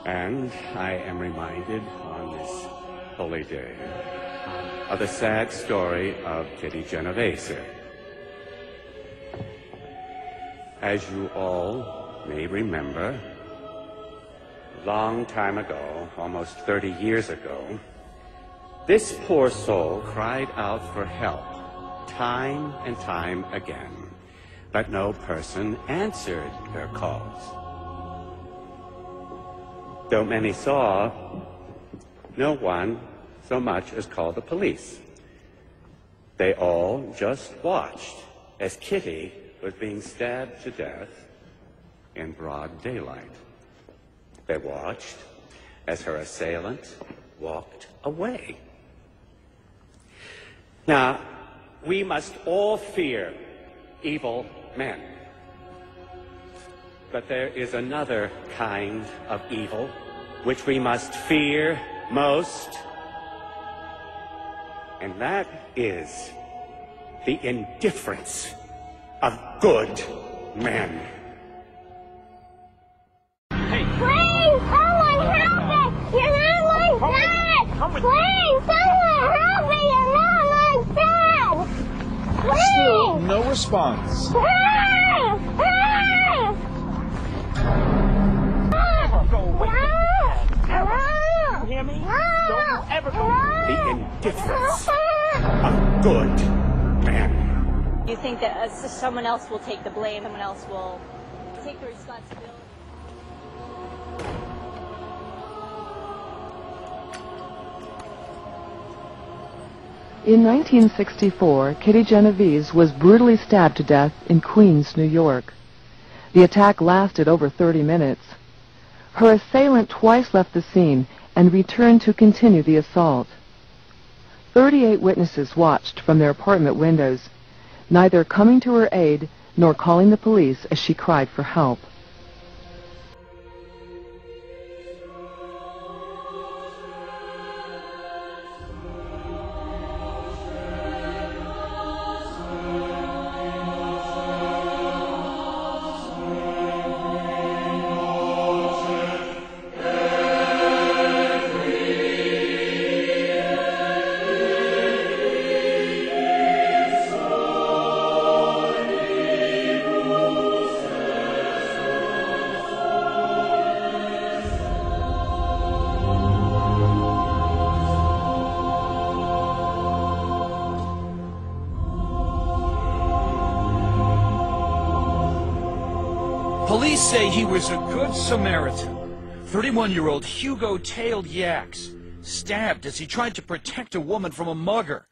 And I am reminded on this holy day of the sad story of Kitty Genovese. As you all may remember, a long time ago, almost 30 years ago, this poor soul cried out for help time and time again, but no person answered her calls. Though many saw, no one so much as called the police. They all just watched as Kitty was being stabbed to death in broad daylight. They watched as her assailant walked away. Now, we must all fear evil men. But there is another kind of evil which we must fear most, and that is the indifference of good men. Hey. Please, someone help me! You're not like that! Please, someone help me! You're not like that! Please! Still no response. Go away. You hear me? Don't ever go. The indifference of good men. You think that someone else will take the blame, someone else will take the responsibility? In 1964, Kitty Genovese was brutally stabbed to death in Queens, New York. The attack lasted over 30 minutes. Her assailant twice left the scene and returned to continue the assault. 38 witnesses watched from their apartment windows, neither coming to her aid nor calling the police as she cried for help. Police say he was a good Samaritan. 31-year-old Hugo tailed Yaks, stabbed as he tried to protect a woman from a mugger.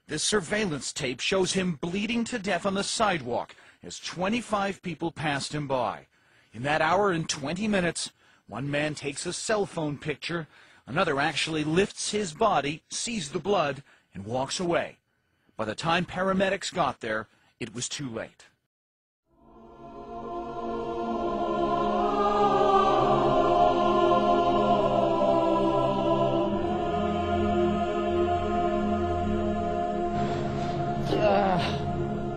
This surveillance tape shows him bleeding to death on the sidewalk as 25 people passed him by. In that hour and 20 minutes, one man takes a cell phone picture, another actually lifts his body, sees the blood, and walks away. By the time paramedics got there, it was too late.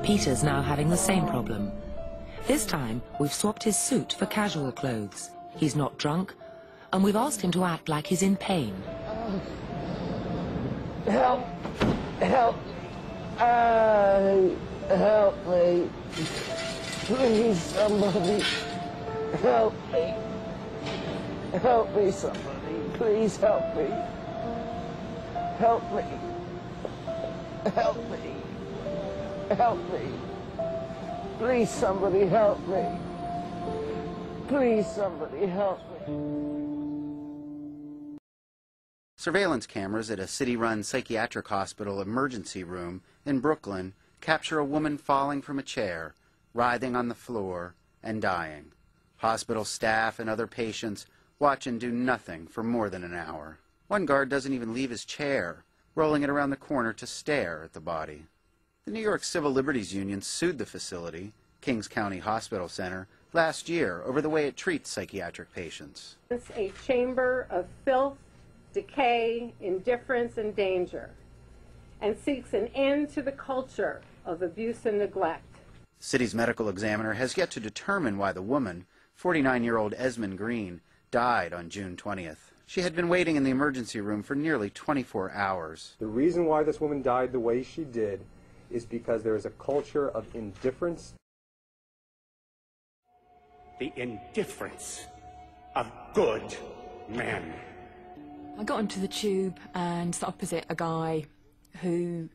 Peter's now having the same problem. This time, we've swapped his suit for casual clothes. He's not drunk, and we've asked him to act like he's in pain. Help! Help! Help me! Please, somebody! Help me! Help me, somebody! Please help me! Help me! Help me! Help me! Please, somebody help me! Please, somebody help me! Surveillance cameras at a city-run psychiatric hospital emergency room in Brooklyn capture a woman falling from a chair, writhing on the floor, and dying. Hospital staff and other patients watch and do nothing for more than an hour. One guard doesn't even leave his chair, rolling it around the corner to stare at the body. The New York Civil Liberties Union sued the facility, Kings County Hospital Center, last year over the way it treats psychiatric patients. It's a chamber of filth, decay, indifference, and danger, and seeks an end to the culture of abuse and neglect. The city's medical examiner has yet to determine why the woman, 49-year-old Esmond Green, died on June 20th. She had been waiting in the emergency room for nearly 24 hours. The reason why this woman died the way she did is because there is a culture of indifference. The indifference of good men. I got onto the tube and sat opposite a guy who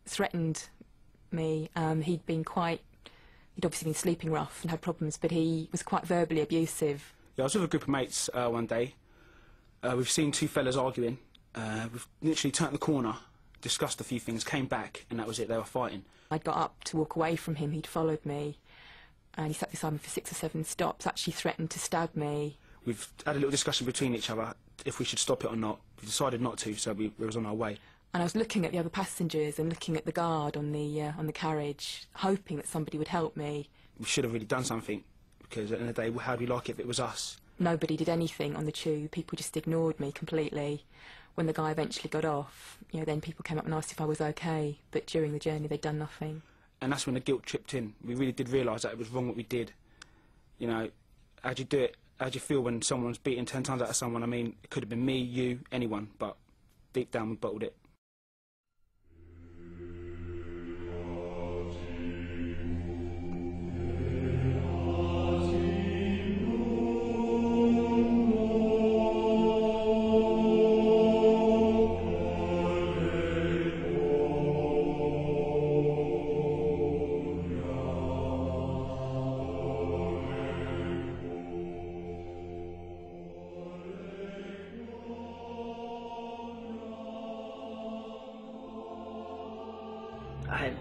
threatened me. He'd obviously been sleeping rough and had problems, but he was quite verbally abusive. Yeah, I was with a group of mates one day. We've seen two fellas arguing. We've literally turned the corner, discussed a few things, came back, and that was it. They were fighting. I'd got up to walk away from him. He'd followed me, and he sat beside me for 6 or 7 stops, actually threatened to stab me. We've had a little discussion between each other if we should stop it or not. We decided not to, so we was on our way. And I was looking at the other passengers and looking at the guard on the carriage, hoping that somebody would help me. We should have really done something, because at the end of the day, how'd we like it if it was us? Nobody did anything on the tube. People just ignored me completely. When the guy eventually got off, then people came up and asked if I was okay, but during the journey they'd done nothing. And that's when the guilt tripped in. We really did realise that it was wrong what we did. How'd you do it? How'd you feel when someone's beating 10 times out of someone? I mean, it could have been me, you, anyone, but deep down we bottled it.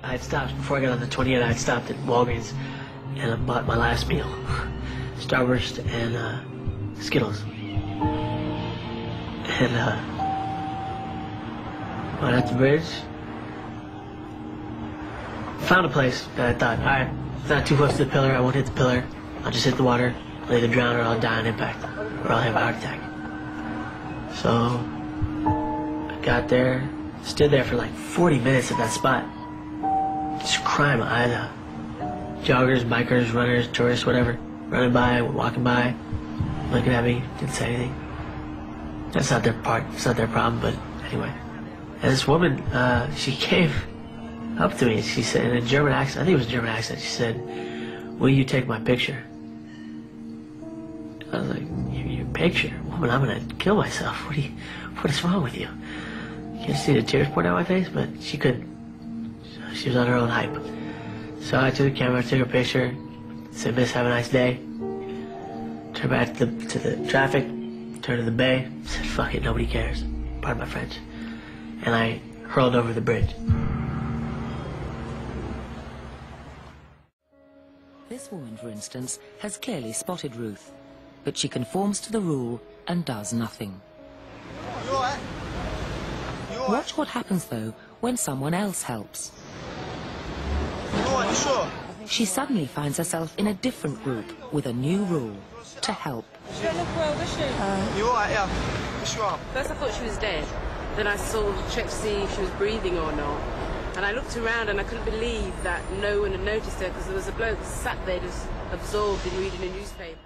I stopped, before I got on the 20th, I stopped at Walgreens and I bought my last meal. Starburst and Skittles. And went out the bridge. Found a place that I thought, alright, it's not too close to the pillar, I won't hit the pillar. I'll just hit the water, I'll either drown or I'll die on impact, or I'll have a heart attack. So I got there, stood there for like 40 minutes at that spot. Just crying my eyes out. Joggers, bikers, runners, tourists, whatever, running by, walking by, looking at me, didn't say anything. That's not their part, it's not their problem, but anyway. And this woman, she came up to me and she said, in a German accent, I think it was a German accent, she said, "Will you take my picture?" I was like, your picture? Woman, I'm gonna kill myself. What is wrong with you? You can't see the tears pouring out my face, but she couldn't. She was on her own hype. So I took the camera, took her picture, said, "Miss, have a nice day." Turned back to the traffic, turned to the bay, said, "Fuck it, nobody cares." Pardon my French. And I hurled over the bridge. This woman, for instance, has clearly spotted Ruth, but she conforms to the rule and does nothing. You all right? You all right? Watch what happens, though, when someone else helps. You all right? You sure? She suddenly finds herself in a different group with a new rule: to help. She don't look well, does she? You all right? Yeah. What's you up? First I thought she was dead. Then I checked to see if she was breathing or not. And I looked around and I couldn't believe that no one had noticed her, because there was a bloke sat there just absorbed in reading a newspaper.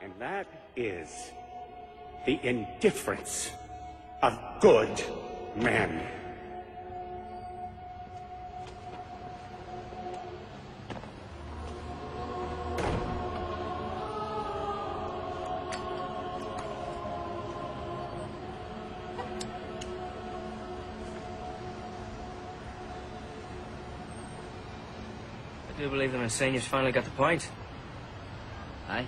And that is the indifference of good men. I do believe that my seniors finally got the point. Aye.